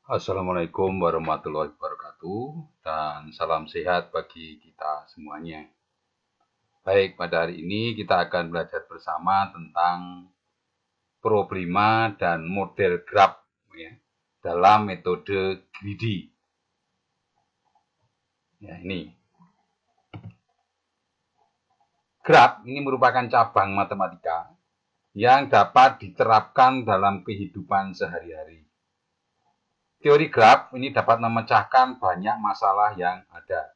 Assalamualaikum warahmatullahi wabarakatuh dan salam sehat bagi kita semuanya. Baik, pada hari ini kita akan belajar bersama tentang problema dan model graf ya, dalam metode greedy. Ya, ini. Graf ini merupakan cabang matematika yang dapat diterapkan dalam kehidupan sehari-hari. Teori graf ini dapat memecahkan banyak masalah yang ada.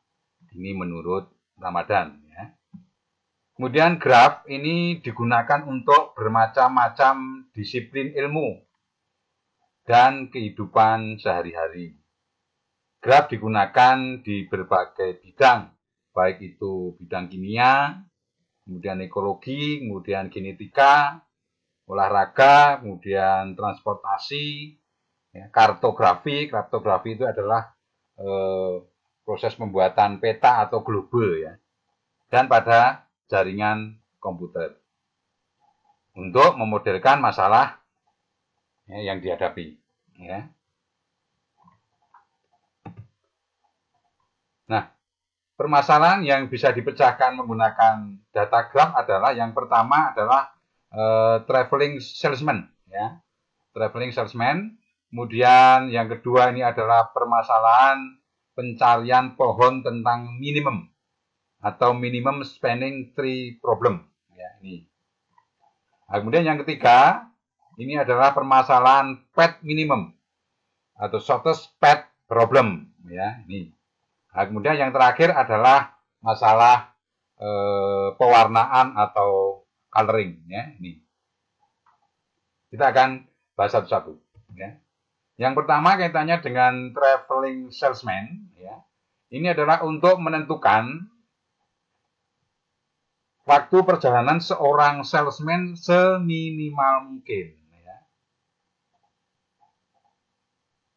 Ini menurut Ramadan ya. Kemudian graf ini digunakan untuk bermacam-macam disiplin ilmu dan kehidupan sehari-hari. Graf digunakan di berbagai bidang, baik itu bidang kimia, kemudian ekologi, kemudian genetika, olahraga, kemudian transportasi, kartografi. Kartografi itu adalah proses pembuatan peta atau globe ya, dan pada jaringan komputer untuk memodelkan masalah ya, yang dihadapi. Ya. Nah, permasalahan yang bisa dipecahkan menggunakan data graph adalah yang pertama adalah traveling salesman. Ya. Traveling salesman. Kemudian yang kedua ini adalah permasalahan pencarian pohon tentang minimum atau minimum spanning tree problem. Ya, ini. Nah, kemudian yang ketiga, ini adalah permasalahan path minimum atau shortest path problem. Ya, ini. Nah, kemudian yang terakhir adalah masalah pewarnaan atau coloring. Ya, ini. Kita akan bahas satu-satu. Ya. Yang pertama kaitannya dengan traveling salesman. Ya. Ini adalah untuk menentukan waktu perjalanan seorang salesman seminimal mungkin.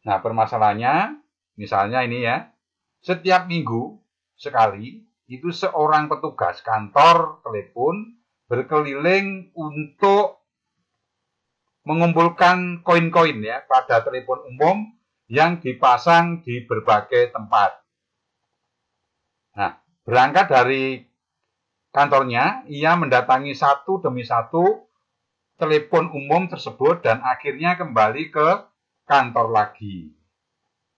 Nah, permasalahannya, misalnya ini ya, setiap minggu sekali, itu seorang petugas kantor telepon berkeliling untuk mengumpulkan koin-koin ya pada telepon umum yang dipasang di berbagai tempat. Nah, berangkat dari kantornya, ia mendatangi satu demi satu telepon umum tersebut dan akhirnya kembali ke kantor lagi.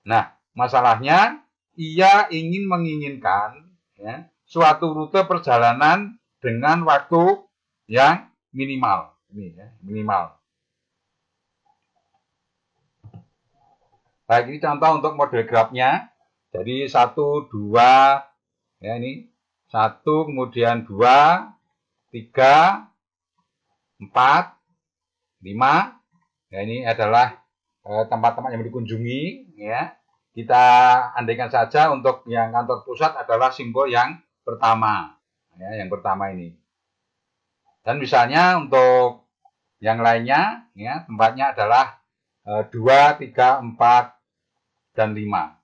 Nah, masalahnya ia menginginkan ya, suatu rute perjalanan dengan waktu yang minimal. Ini ya, minimal. Baik, ini contoh untuk model grafnya. Jadi 1, 2, ya ini 1, kemudian 2, 3, 4, 5. Ya, ini adalah tempat-tempat yang dikunjungi ya. Kita andaikan saja untuk yang kantor pusat adalah simbol yang pertama ya, yang pertama ini. Dan misalnya untuk yang lainnya ya, tempatnya adalah 2, 3, 4 dan 5.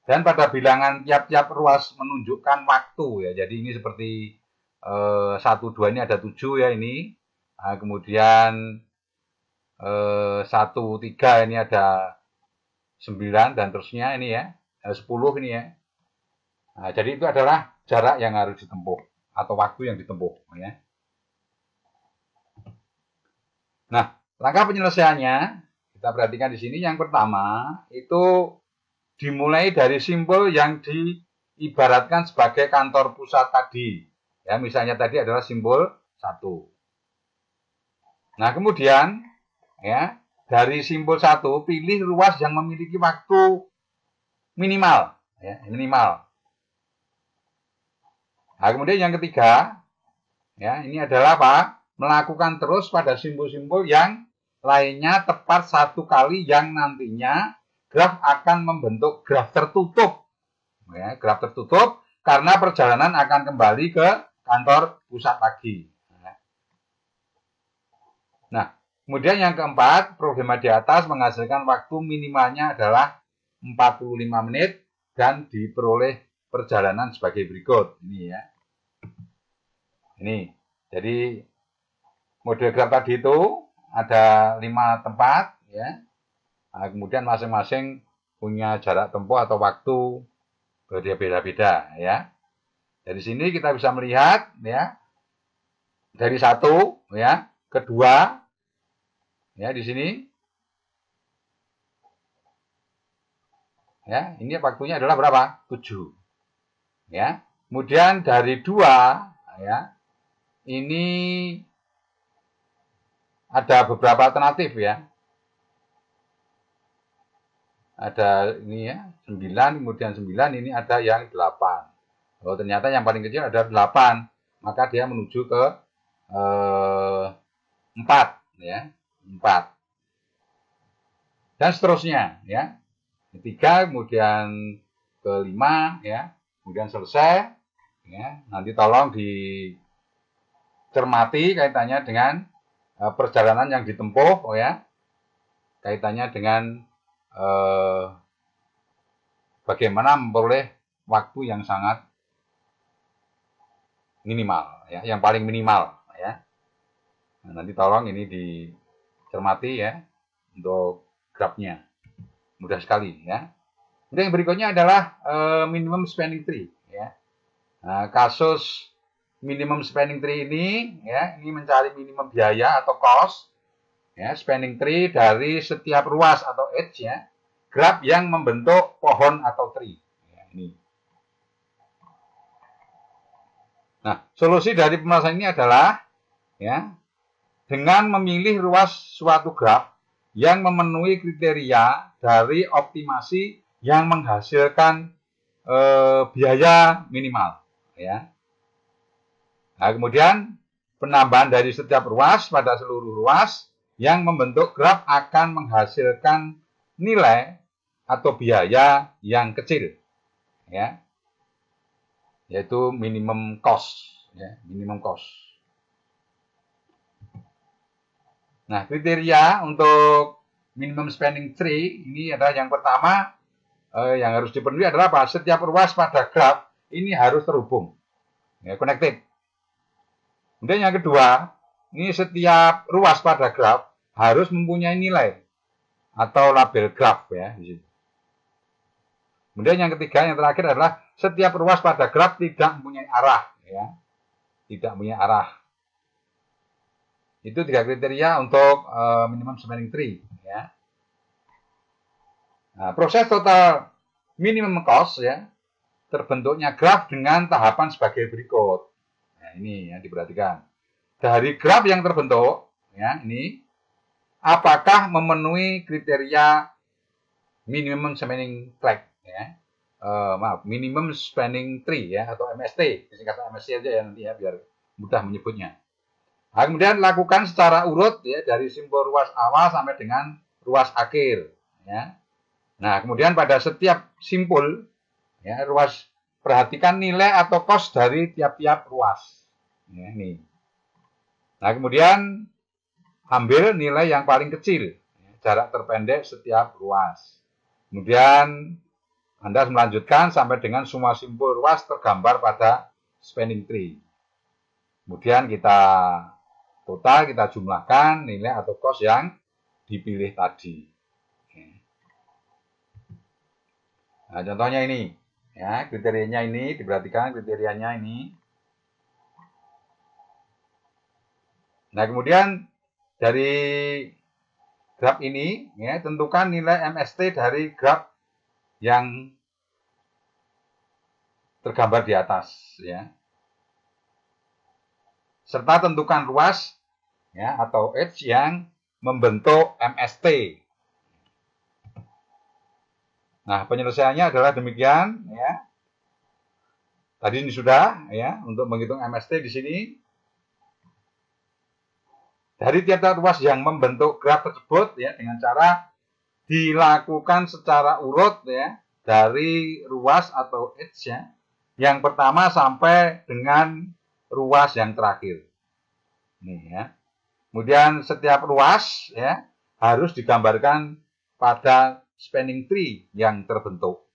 Dan pada bilangan tiap-tiap ruas menunjukkan waktu ya. Jadi ini seperti 1, 2 ini ada 7 ya ini. Nah, kemudian 1, 3 ini ada 9 dan terusnya ini ya, 10 ini ya. Nah, jadi itu adalah jarak yang harus ditempuh atau waktu yang ditempuh ya. Nah, langkah penyelesaiannya kita perhatikan di sini. Yang pertama itu dimulai dari simbol yang diibaratkan sebagai kantor pusat tadi. Ya, misalnya tadi adalah simbol 1. Nah, kemudian ya, dari simbol 1 pilih ruas yang memiliki waktu minimal ya, minimal. Nah, kemudian yang ketiga ya, ini adalah apa? Melakukan terus pada simbol-simbol yang lainnya tepat satu kali yang nantinya graf akan membentuk graf tertutup. Ya, graf tertutup karena perjalanan akan kembali ke kantor pusat lagi. Nah, kemudian yang keempat, problema di atas menghasilkan waktu minimalnya adalah 45 menit dan diperoleh perjalanan sebagai berikut. Ini ya. Ini. Jadi model graf tadi itu ada 5 tempat ya. Nah, kemudian masing-masing punya jarak tempuh atau waktu berbeda-beda ya. Dari sini kita bisa melihat ya, dari 1 ya ke 2 ya di sini ya, ini waktunya adalah berapa? 7 ya. Kemudian dari 2 ya, ini ada beberapa alternatif ya. Ada ini ya, 9, kemudian 9, ini ada yang 8. Oh, ternyata yang paling kecil ada 8, maka dia menuju ke 4 ya, 4. Dan seterusnya ya. 3, kemudian ke 5 ya, kemudian selesai ya. Nanti tolong dicermati kaitannya dengan perjalanan yang ditempuh ya, kaitannya dengan bagaimana memperoleh waktu yang sangat minimal ya, yang paling minimal ya. Nah, nanti tolong ini dicermati ya untuk grafnya, mudah sekali ya. Kemudian yang berikutnya adalah minimum spending tree ya. Nah, kasus minimum spending tree ini ya, ini mencari minimum biaya atau cost ya, spending tree dari setiap ruas atau edge ya, graf yang membentuk pohon atau tree ya, ini. Nah, solusi dari pemerasan ini adalah ya, dengan memilih ruas suatu graf yang memenuhi kriteria dari optimasi yang menghasilkan biaya minimal ya. Nah, kemudian penambahan dari setiap ruas pada seluruh ruas yang membentuk graf akan menghasilkan nilai atau biaya yang kecil ya, yaitu minimum cost ya, minimum cost. Nah, kriteria untuk minimum spending tree ini adalah yang pertama yang harus dipenuhi adalah apa? Setiap ruas pada graf ini harus terhubung ya, connected. Kemudian yang kedua, ini setiap ruas pada graf harus mempunyai nilai atau label graf ya. Kemudian yang ketiga, yang terakhir adalah setiap ruas pada graf tidak mempunyai arah ya, tidak mempunyai arah. Itu 3 kriteria untuk minimum spending tree ya. Nah, proses total minimum cost ya, terbentuknya graf dengan tahapan sebagai berikut. Nah, ini yang diperhatikan. Dari graf yang terbentuk ya, ini apakah memenuhi kriteria minimum spending track ya. Minimum spending tree ya, atau MST, disingkat MST aja ya nanti ya biar mudah menyebutnya. Nah, kemudian lakukan secara urut ya, dari simpul ruas awal sampai dengan ruas akhir ya. Nah, kemudian pada setiap simpul ya, ruas, perhatikan nilai atau cost dari tiap-tiap ruas ya, ini. Nah, kemudian ambil nilai yang paling kecil ya, jarak terpendek setiap ruas. Kemudian Anda melanjutkan sampai dengan semua simpul ruas tergambar pada spending tree. Kemudian kita total, kita jumlahkan nilai atau cost yang dipilih tadi. Nah, contohnya ini ya, kriterianya ini diperhatikan, kriterianya ini. Nah, kemudian dari graf ini ya, tentukan nilai MST dari graf yang tergambar di atas ya. Serta tentukan ruas ya, atau edge yang membentuk MST. Nah, penyelesaiannya adalah demikian ya. Tadi ini sudah ya, untuk menghitung MST di sini. Dari tiap-tiap ruas yang membentuk graf tersebut ya, dengan cara dilakukan secara urut ya, dari ruas atau edge ya, yang pertama sampai dengan ruas yang terakhir. Nih ya. Kemudian setiap ruas ya harus digambarkan pada spending tree yang terbentuk.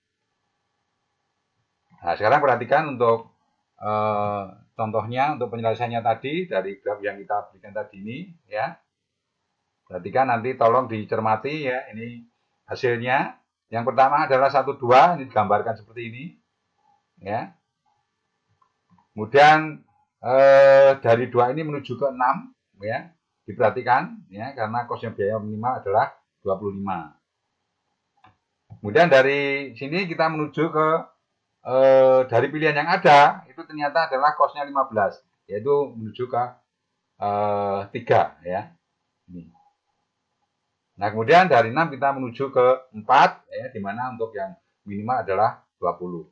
Nah, sekarang perhatikan untuk contohnya, untuk penyelesaiannya tadi dari graf yang kita berikan tadi ini ya. Perhatikan, nanti tolong dicermati ya, ini hasilnya. Yang pertama adalah 1,2, ini digambarkan seperti ini. Ya. Kemudian dari 2 ini menuju ke 6, ya. Diperhatikan, ya, karena kosnya biaya minimal adalah 25. Kemudian dari sini kita menuju ke dari pilihan yang ada, itu ternyata adalah kosnya 15, yaitu menuju ke 3, ya. Ini. Nah, kemudian dari 6 kita menuju ke 4, ya, di mana untuk yang minimal adalah 20.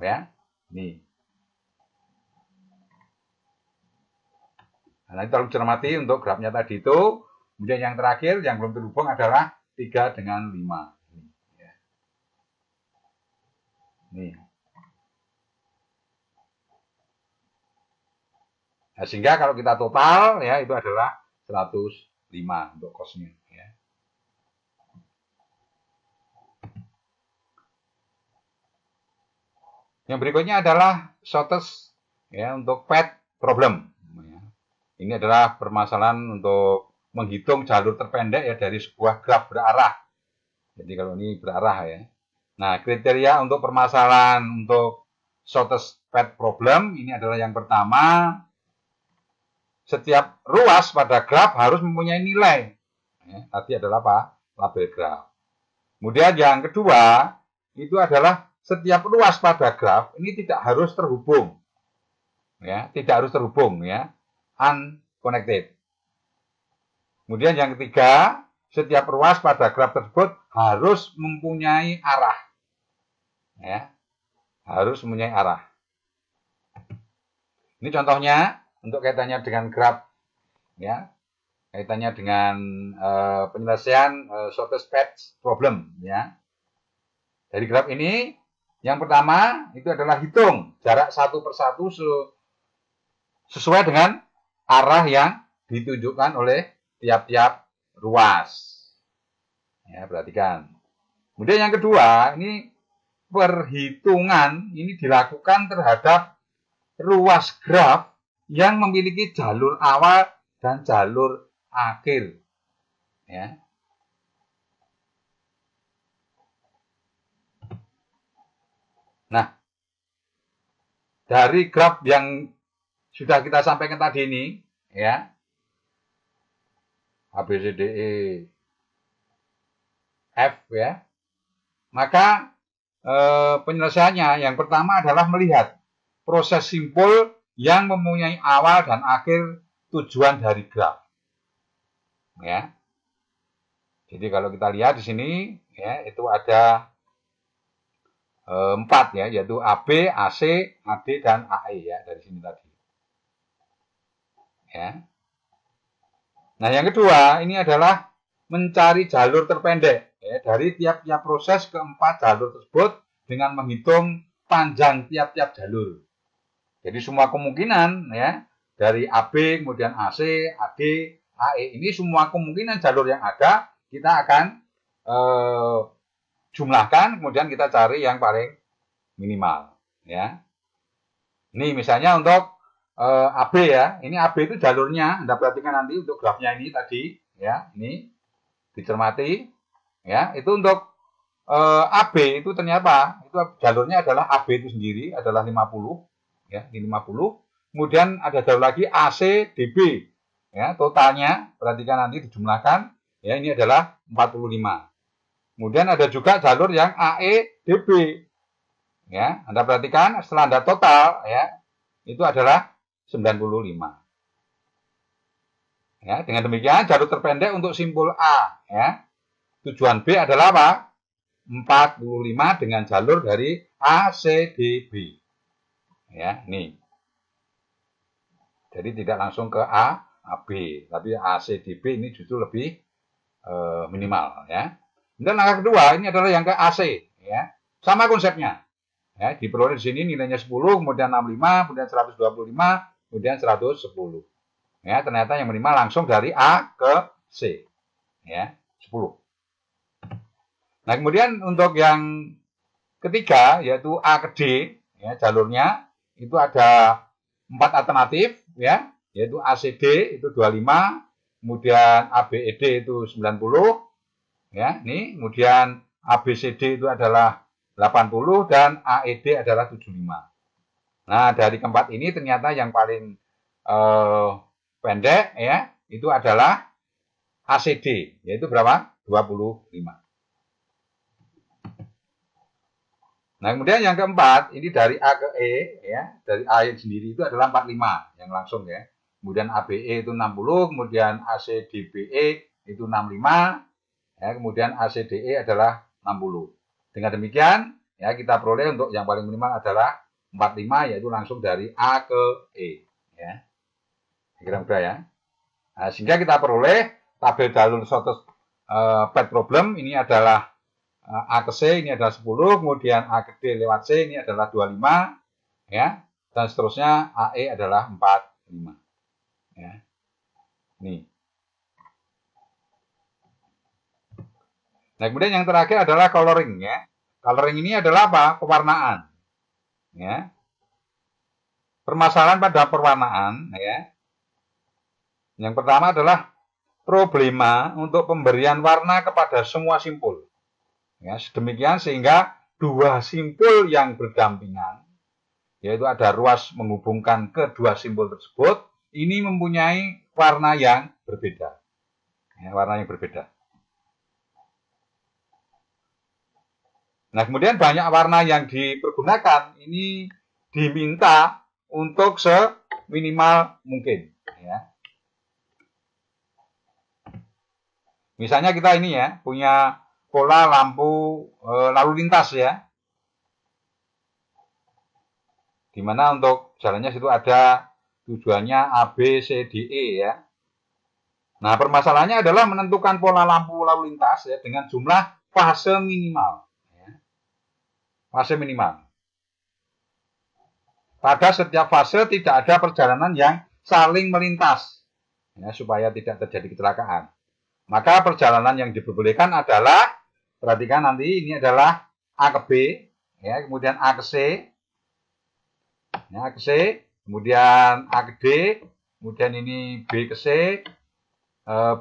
Ya, ini. Nah, nanti tolong cermati untuk grafnya tadi itu. Kemudian yang terakhir, yang belum terhubung adalah 3 dengan 5. Nih. Nah, sehingga kalau kita total, ya, itu adalah 105 untuk kosnya. Ya. Yang berikutnya adalah shortest, ya, untuk path problem. Ya. Ini adalah permasalahan untuk menghitung jalur terpendek, ya, dari sebuah graf berarah. Jadi kalau ini berarah, ya. Nah, kriteria untuk permasalahan untuk shortest path problem ini adalah yang pertama, setiap ruas pada graf harus mempunyai nilai. Ya, tadi adalah apa? Label graf. Kemudian yang kedua, itu adalah setiap ruas pada graf ini tidak harus terhubung. Ya, tidak harus terhubung, ya. Unconnected. Kemudian yang ketiga, setiap ruas pada graf tersebut harus mempunyai arah. Ya. Harus mempunyai arah. Ini contohnya untuk kaitannya dengan graf, ya. Kaitannya dengan penyelesaian shortest path problem, ya. Dari graf ini, yang pertama itu adalah hitung jarak satu persatu sesuai dengan arah yang ditunjukkan oleh tiap-tiap ruas. Ya, perhatikan. Kemudian yang kedua, ini perhitungan ini dilakukan terhadap ruas graf yang memiliki jalur awal dan jalur akhir. Ya. Nah, dari graf yang sudah kita sampaikan tadi ini, ya, A, B, C, D, E, F, ya, maka penyelesaiannya yang pertama adalah melihat proses simpul yang mempunyai awal dan akhir tujuan dari graf. Ya. Jadi kalau kita lihat di sini, ya, itu ada 4, ya, yaitu AB, AC, AD, dan AE, ya, dari sini tadi. Ya. Nah, yang kedua ini adalah mencari jalur terpendek, ya, dari tiap-tiap proses keempat jalur tersebut dengan menghitung panjang tiap-tiap jalur. Jadi semua kemungkinan, ya, dari AB, kemudian AC, AD, AE, ini semua kemungkinan jalur yang ada kita akan jumlahkan, kemudian kita cari yang paling minimal, ya. Ini misalnya untuk AB, ya, ini AB itu jalurnya, Anda perhatikan nanti untuk grafnya ini tadi, ya, ini dicermati, ya, itu untuk AB itu ternyata itu jalurnya adalah AB itu sendiri adalah 50, ya, di 50. Kemudian ada jalur lagi AC DB, ya, totalnya perhatikan nanti dijumlahkan, ya, ini adalah 45. Kemudian ada juga jalur yang AE DB, ya, Anda perhatikan setelah Anda total, ya, itu adalah 95. Ya, dengan demikian jalur terpendek untuk simpul A, ya. Tujuan B adalah apa? 45 dengan jalur dari ACDB. Ya, ini. Jadi tidak langsung ke A, AB, tapi ACDB ini justru lebih minimal, ya. Dan langkah kedua ini adalah yang ke AC, ya. Sama konsepnya. Ya, diperoleh di sini nilainya 10, kemudian 65, kemudian 125, kemudian 110. Ya, ternyata yang minimal langsung dari A ke C. Ya, 10. Nah, kemudian untuk yang ketiga yaitu A ke D, ya, jalurnya itu ada 4 alternatif, ya, yaitu ACD itu 25, kemudian ABED itu 90, Ya, ini kemudian ABCD itu adalah 80 dan AED adalah 75. Nah, dari keempat ini ternyata yang paling pendek ya, itu adalah ACD, yaitu berapa? 25. Nah, kemudian yang keempat, ini dari A ke E, ya, dari A sendiri itu adalah 45, yang langsung ya. Kemudian ABE itu 60, kemudian ACDBE itu 65, ya, kemudian ACDE adalah 60. Dengan demikian, ya, kita peroleh untuk yang paling minimal adalah 45, yaitu langsung dari A ke E. Ya. Kira mudah ya. Nah, sehingga kita peroleh tabel dalil sorted pad problem ini adalah A ke C ini adalah 10, kemudian A ke D lewat C ini adalah 25, ya, dan seterusnya AE adalah 45. Ya. Nih. Nah, kemudian yang terakhir adalah coloring ya. Coloring ini adalah apa? Pewarnaan. Ya. Permasalahan pada pewarnaan ya. Yang pertama adalah problema untuk pemberian warna kepada semua simpul. Ya, sedemikian sehingga dua simpul yang berdampingan, yaitu ada ruas menghubungkan kedua simpul tersebut, ini mempunyai warna yang berbeda. Ya, warna yang berbeda. Nah, kemudian banyak warna yang dipergunakan, ini diminta untuk seminimal mungkin. Ya. Misalnya kita ini ya, punya pola lampu lalu lintas ya. Dimana untuk jalannya situ ada tujuannya A, B, C, D, E ya. Nah, permasalahannya adalah menentukan pola lampu lalu lintas ya dengan jumlah fase minimal. Ya. Fase minimal. Pada setiap fase tidak ada perjalanan yang saling melintas ya, supaya tidak terjadi kecelakaan. Maka perjalanan yang diperbolehkan adalah, perhatikan nanti ini adalah A ke B, ya, kemudian A ke C, ya, A ke C, kemudian A ke D, kemudian ini B ke C,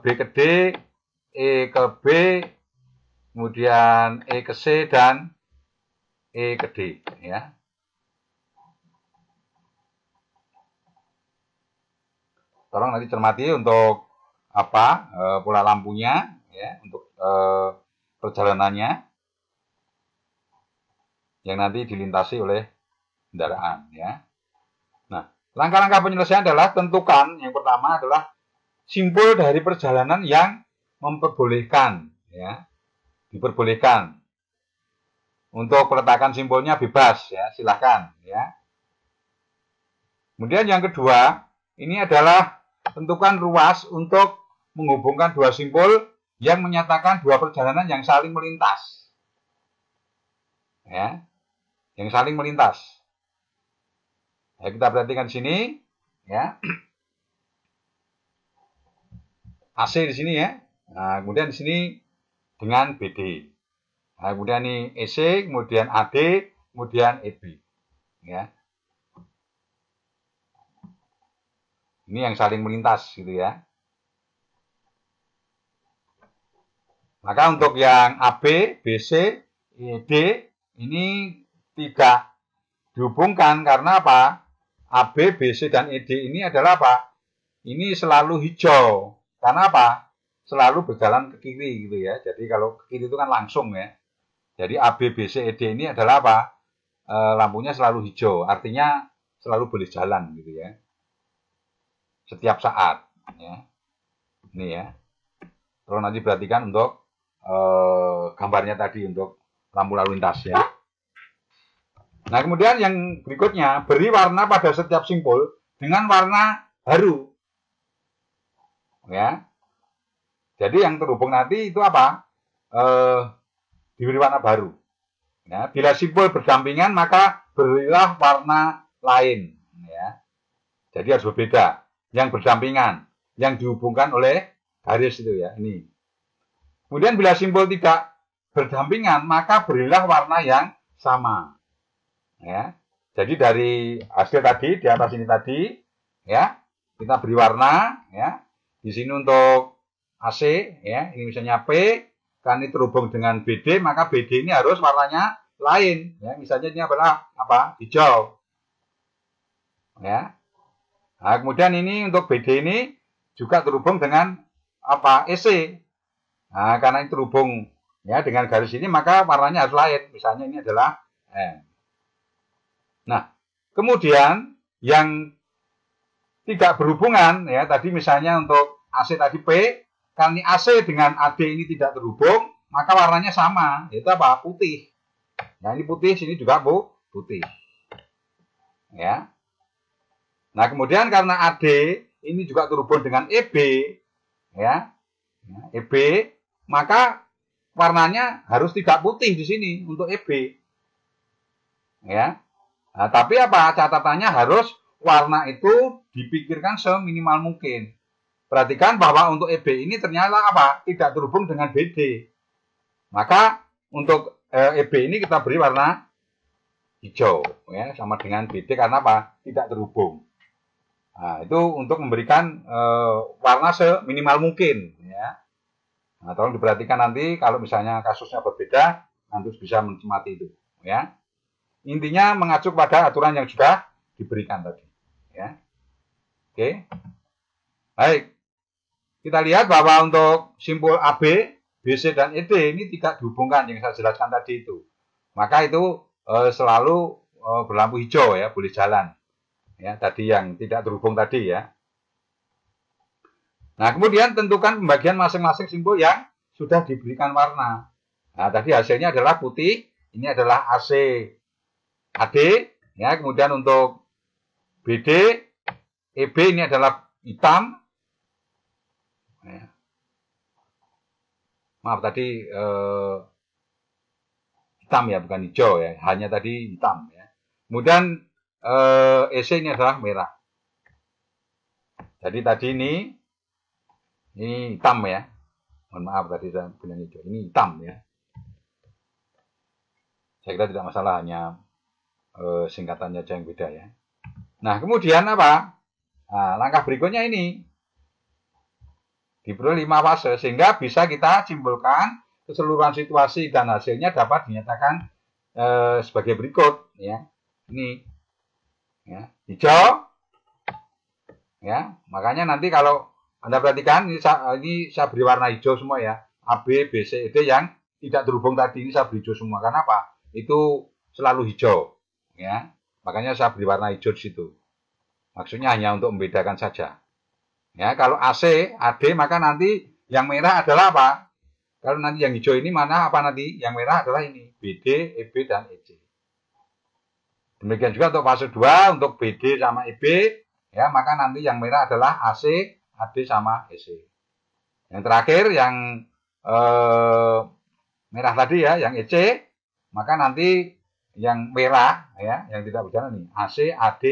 B ke D, E ke B, kemudian E ke C dan E ke D, ya. Tolong nanti cermati untuk apa pola lampunya ya, untuk perjalanannya yang nanti dilintasi oleh kendaraan ya. Nah, langkah-langkah penyelesaian adalah tentukan yang pertama adalah simpul dari perjalanan yang memperbolehkan ya, diperbolehkan. Untuk peletakan simpulnya bebas ya, silakan ya. Kemudian yang kedua, ini adalah tentukan ruas untuk menghubungkan dua simpul yang menyatakan dua perjalanan yang saling melintas. Ya, yang saling melintas. Ya, kita perhatikan di sini, ya. AC di sini ya. Nah, kemudian di sini dengan BD. Nah, kemudian ini EC, kemudian AD, kemudian EB. Ya. Ini yang saling melintas gitu ya. Maka untuk yang AB, BC, ED ini tidak dihubungkan karena apa? AB, BC, dan ED ini adalah apa? Ini selalu hijau. Karena apa? Selalu berjalan ke kiri gitu ya. Jadi kalau ke kiri itu kan langsung ya. Jadi AB, BC, ED ini adalah apa? Lampunya selalu hijau. Artinya selalu boleh jalan gitu ya. Setiap saat. Ya. Ini ya. Terus nanti perhatikan untuk gambarnya tadi untuk lampu lalu lintas ya. Nah, kemudian yang berikutnya, beri warna pada setiap simpul dengan warna baru. Ya. Jadi yang terhubung nanti itu apa? Diberi warna baru. Ya. Bila simpul berdampingan, maka berilah warna lain. Ya. Jadi harus berbeda. Yang berdampingan, yang dihubungkan oleh garis itu ya. Ini. Kemudian bila simpul tidak berdampingan, maka berilah warna yang sama. Ya. Jadi dari hasil tadi di atas ini tadi, ya, kita beri warna, ya. Di sini untuk AC, ya, ini misalnya P, Kan ini terhubung dengan BD, maka BD ini harus warnanya lain. Ya, misalnya ini adalah apa? Hijau. Ya. Nah, kemudian ini untuk BD ini juga terhubung dengan apa? EC. Nah, karena ini terhubung ya dengan garis ini, maka warnanya harus lain. Misalnya ini adalah M. Nah, kemudian yang tidak berhubungan ya tadi misalnya untuk AC tadi P, kalau ini AC dengan AD ini tidak terhubung, maka warnanya sama, yaitu apa? Putih. Nah, ini putih, sini juga putih. Ya. Nah, kemudian karena AD ini juga terhubung dengan EB, ya, EB, maka warnanya harus tidak putih di sini untuk EB. Ya. Nah, tapi apa? Catatannya harus warna itu dipikirkan seminimal mungkin. Perhatikan bahwa untuk EB ini ternyata apa? Tidak terhubung dengan BD. Maka untuk EB ini kita beri warna hijau, ya, sama dengan BD karena apa? Tidak terhubung. Nah, itu untuk memberikan warna seminimal mungkin, ya. Nah, tolong diperhatikan nanti kalau misalnya kasusnya berbeda, nanti bisa mencermati itu, ya. Intinya mengacu pada aturan yang sudah diberikan tadi, ya. Oke. Baik. Kita lihat bahwa untuk simpul AB, BC dan ED ini tidak dihubungkan yang saya jelaskan tadi itu. Maka itu selalu berlampu hijau ya, boleh jalan. Ya, tadi yang tidak terhubung tadi ya. Nah, kemudian tentukan pembagian masing-masing simpul yang sudah diberikan warna. Nah, tadi hasilnya adalah putih, ini adalah AC AD, ya. Kemudian untuk BD, EB ini adalah hitam. Ya. Maaf tadi hitam ya, bukan hijau ya, hanya tadi hitam ya. Kemudian EC ini adalah merah. Jadi tadi ini hitam ya. Mohon maaf tadi saya bilang hijau, ini hitam ya. Saya kira tidak masalah, hanya singkatannya aja yang beda ya. Nah, kemudian apa? Nah, langkah berikutnya ini diberi 5 fase sehingga bisa kita simpulkan keseluruhan situasi dan hasilnya dapat dinyatakan sebagai berikut ya. Ini ya, hijau ya. Makanya nanti kalau Anda perhatikan ini saya beri warna hijau semua ya. A, B, B, C, D yang tidak terhubung tadi ini saya beri hijau semua. Karena apa? Itu selalu hijau ya. Makanya saya beri warna hijau di situ. Maksudnya hanya untuk membedakan saja. Ya, kalau AC, AD maka nanti yang merah adalah apa? Kalau nanti yang hijau ini mana apa nanti? Yang merah adalah ini, BD, EB dan EC. Demikian juga untuk fase 2 untuk BD sama EB, ya, maka nanti yang merah adalah AC, AD sama EC. Yang terakhir yang merah tadi ya, yang EC, maka nanti yang merah ya, yang tidak berjalan nih, AC, AD,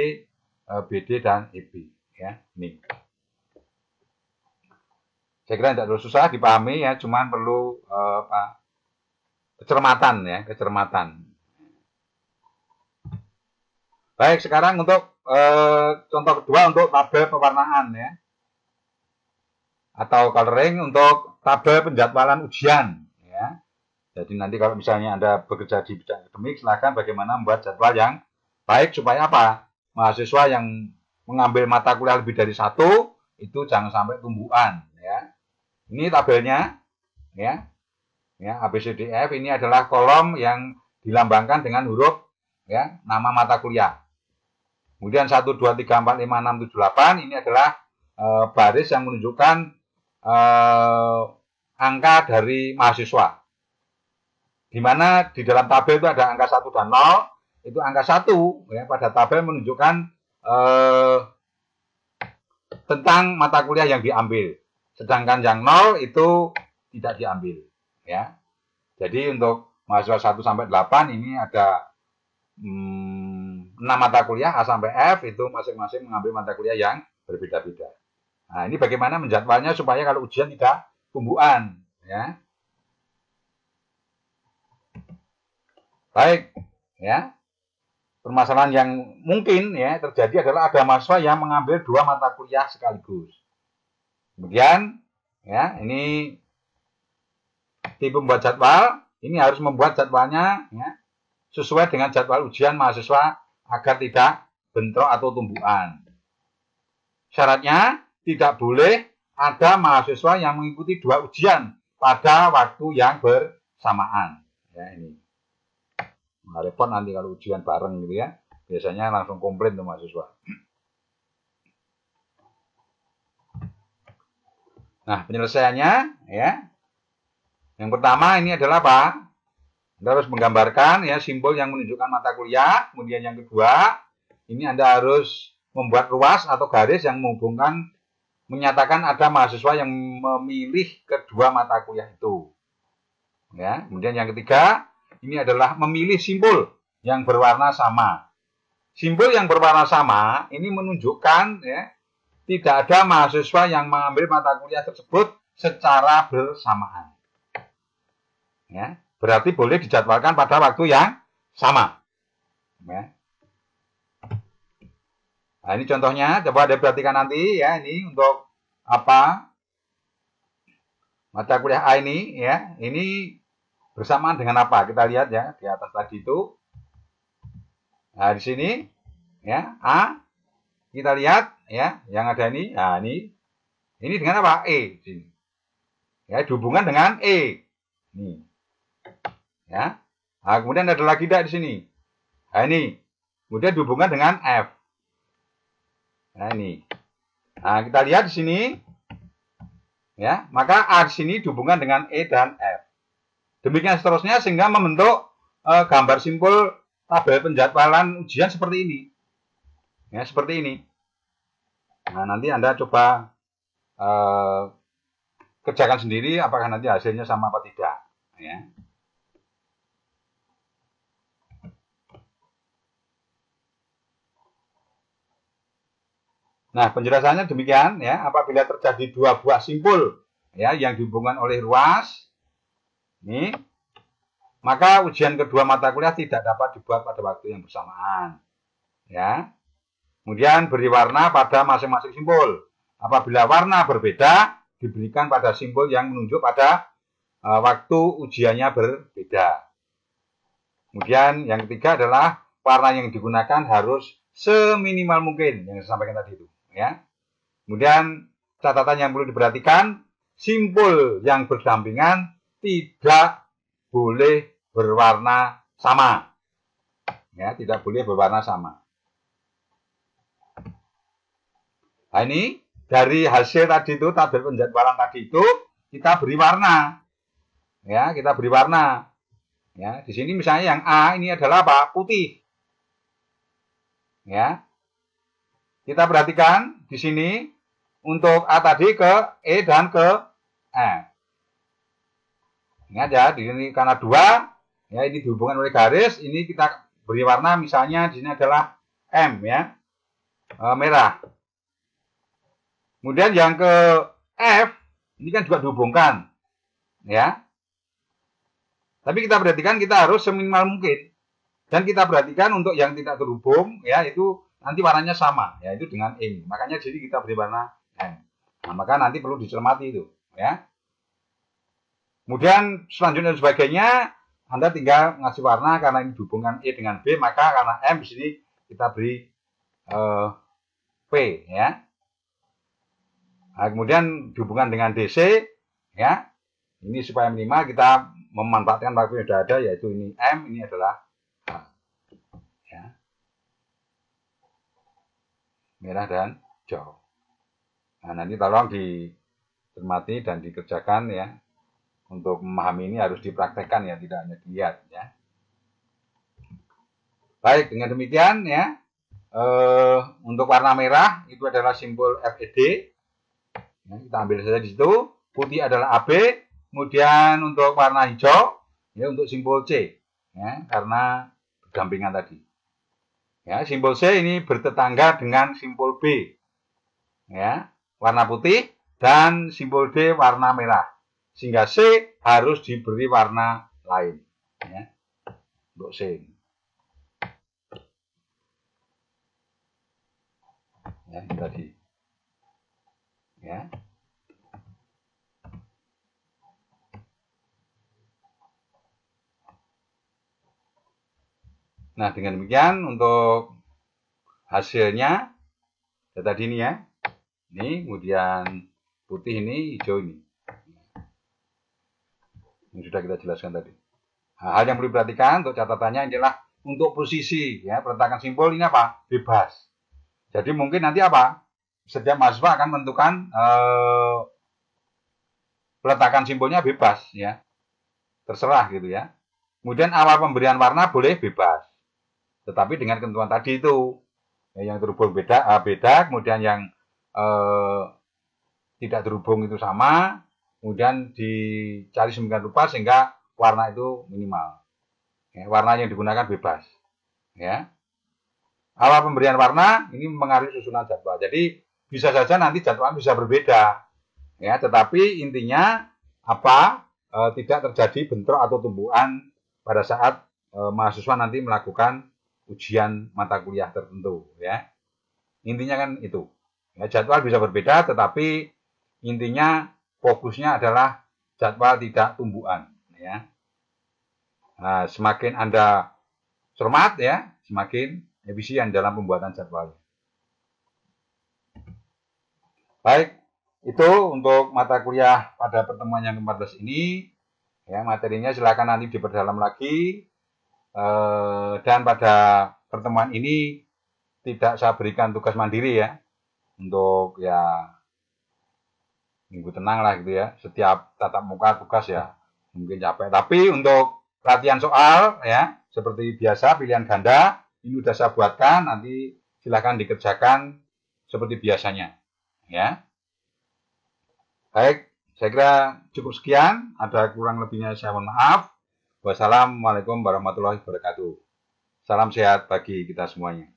BD dan EB, ya, ini. Saya kira tidak terlalu susah dipahami ya, cuman perlu kecermatan ya, kecermatan. Baik, sekarang untuk contoh kedua untuk tabel pewarnaan ya, atau coloring untuk tabel penjadwalan ujian ya. Jadi nanti kalau misalnya Anda bekerja di bidang akademik, silakan bagaimana membuat jadwal yang baik supaya apa? Mahasiswa yang mengambil mata kuliah lebih dari satu itu jangan sampai tumbuhan ya. Ini tabelnya ya. Ya, ABCDF ini adalah kolom yang dilambangkan dengan huruf ya, nama mata kuliah. Kemudian 1 2 3 4 5 6 7 8 ini adalah baris yang menunjukkan angka dari mahasiswa. Di mana di dalam tabel itu ada angka 1 dan 0, itu angka 1 ya, pada tabel menunjukkan tentang mata kuliah yang diambil. Sedangkan yang 0 itu tidak diambil ya. Jadi untuk mahasiswa 1 sampai 8 ini ada 6 mata kuliah A sampai F, itu masing-masing mengambil mata kuliah yang berbeda-beda. Nah, ini bagaimana menjadwalnya supaya kalau ujian tidak tumbuhan ya. Baik ya. Permasalahan yang mungkin ya terjadi adalah ada mahasiswa yang mengambil 2 mata kuliah sekaligus. Kemudian ya, ini Tipe membuat jadwal, ini harus membuat jadwalnya ya, sesuai dengan jadwal ujian mahasiswa agar tidak bentrok atau tumbuhan. Syaratnya tidak boleh ada mahasiswa yang mengikuti 2 ujian pada waktu yang bersamaan. Ya, ini. Nah, repot nanti kalau ujian bareng gitu ya. Biasanya langsung komplain tuh mahasiswa. Nah, penyelesaiannya ya. Yang pertama ini adalah apa? Anda harus menggambarkan ya simbol yang menunjukkan mata kuliah. Kemudian yang kedua, ini Anda harus membuat ruas atau garis yang menghubungkan, menyatakan ada mahasiswa yang memilih kedua mata kuliah itu. Ya, kemudian yang ketiga, ini adalah memilih simbol yang berwarna sama. Simbol yang berwarna sama ini menunjukkan ya, tidak ada mahasiswa yang mengambil mata kuliah tersebut secara bersamaan. Ya, berarti boleh dijadwalkan pada waktu yang sama. Ya. Nah, ini contohnya, coba Anda perhatikan nanti ya, ini untuk apa? Mata kuliah A ini ya, ini bersamaan dengan apa? Kita lihat ya di atas tadi itu. Nah, di sini ya, A kita lihat ya, yang ada ini. Nah, ini dengan apa? E di sini. Ya, dihubungkan dengan E. Ini. Ya. Nah, kemudian ada lagi tidak di sini. Nah, ini. Kemudian dihubungkan dengan F. Nah, ini. Nah, kita lihat di sini. Ya, maka A di sini dihubungkan dengan E dan F. Demikian seterusnya sehingga membentuk gambar simpul tabel penjadwalan ujian seperti ini. Ya, seperti ini. Nah, nanti Anda coba kerjakan sendiri apakah nanti hasilnya sama apa tidak. Ya. Nah, penjelasannya demikian ya. Apabila terjadi 2 buah simpul ya yang dihubungkan oleh ruas, ini, maka ujian kedua mata kuliah tidak dapat dibuat pada waktu yang bersamaan. Ya. Kemudian beri warna pada masing-masing simpul. Apabila warna berbeda, diberikan pada simpul yang menunjuk pada waktu ujiannya berbeda. Kemudian yang ketiga adalah warna yang digunakan harus seminimal mungkin yang saya sampaikan tadi itu. Ya. Kemudian catatan yang perlu diperhatikan, simpul yang berdampingan tidak boleh berwarna sama. Ya, tidak boleh berwarna sama. Nah, ini dari hasil tadi itu, tabel penjadwalan tadi itu, kita beri warna. Ya, kita beri warna. Ya, di sini misalnya yang A ini adalah apa? Putih. Ya. Kita perhatikan di sini untuk A tadi ke E dan ke F. Ingat ya, di sini karena 2, ya ini dihubungkan oleh garis, ini kita beri warna misalnya di sini adalah M ya. Merah. Kemudian yang ke F ini kan juga dihubungkan. Ya. Tapi kita perhatikan kita harus seminimal mungkin. Dan kita perhatikan untuk yang tidak terhubung ya itu nanti warnanya sama yaitu dengan E. Makanya jadi kita beri warna M. Nah, maka nanti perlu dicermati itu ya. Kemudian selanjutnya dan sebagainya Anda tinggal ngasih warna karena ini dihubungkan E dengan B, maka karena M di sini kita beri P ya. Nah, kemudian dihubungkan dengan DC ya. Ini supaya minimal kita memanfaatkan waktu yang sudah ada yaitu ini M, ini adalah H. Ya. Merah dan hijau. Nah, nanti tolong dicermati dan dikerjakan ya. Untuk memahami ini harus dipraktekkan ya, tidak hanya dilihat ya. Baik, dengan demikian ya. Untuk warna merah itu adalah simbol FED. Ya, kita ambil saja di situ. Putih adalah AB. Kemudian untuk warna hijau ya untuk simbol C. Ya, karena berdampingan tadi. Ya, simbol C ini bertetangga dengan simbol B. Ya, warna putih dan simbol D warna merah. Sehingga C harus diberi warna lain. Ya, untuk C. Ya, ini tadi. Ya. Nah, dengan demikian untuk hasilnya data ini ya. Ini kemudian putih ini, hijau ini. Yang sudah kita jelaskan tadi. Nah, hal yang perlu diperhatikan untuk catatannya adalah untuk posisi ya, peletakan simbol ini apa? Bebas. Jadi mungkin nanti apa? Setiap mahasiswa akan menentukan peletakan simbolnya bebas ya. Terserah gitu ya. Kemudian awal pemberian warna boleh bebas. Tetapi dengan ketentuan tadi itu ya, yang terhubung beda, kemudian yang tidak terhubung itu sama, kemudian dicari sedemikian rupa sehingga warna itu minimal. Ya, warna yang digunakan bebas. Ya. Awal pemberian warna ini mengaruhi susunan jadwal. Jadi bisa saja nanti jadwal bisa berbeda. Ya, tetapi intinya apa? Tidak terjadi bentrok atau tumbuhan pada saat mahasiswa nanti melakukan ujian mata kuliah tertentu. Ya. Intinya kan itu. Ya, jadwal bisa berbeda, tetapi intinya fokusnya adalah jadwal tidak tumbuhan. Ya. Nah, semakin Anda cermat ya, semakin efisien dalam pembuatan jadwal. Baik, itu untuk mata kuliah pada pertemuan yang ke-14 ini. Ya, materinya silakan nanti diperdalam lagi. Dan pada pertemuan ini tidak saya berikan tugas mandiri ya. Untuk ya minggu tenang lah gitu ya. Setiap tatap muka tugas ya mungkin capek. Tapi untuk latihan soal ya seperti biasa pilihan ganda ini sudah saya buatkan, nanti silakan dikerjakan seperti biasanya ya. Baik, saya kira cukup sekian. Ada kurang lebihnya saya mohon maaf. Wassalamualaikum warahmatullahi wabarakatuh. Salam sehat bagi kita semuanya.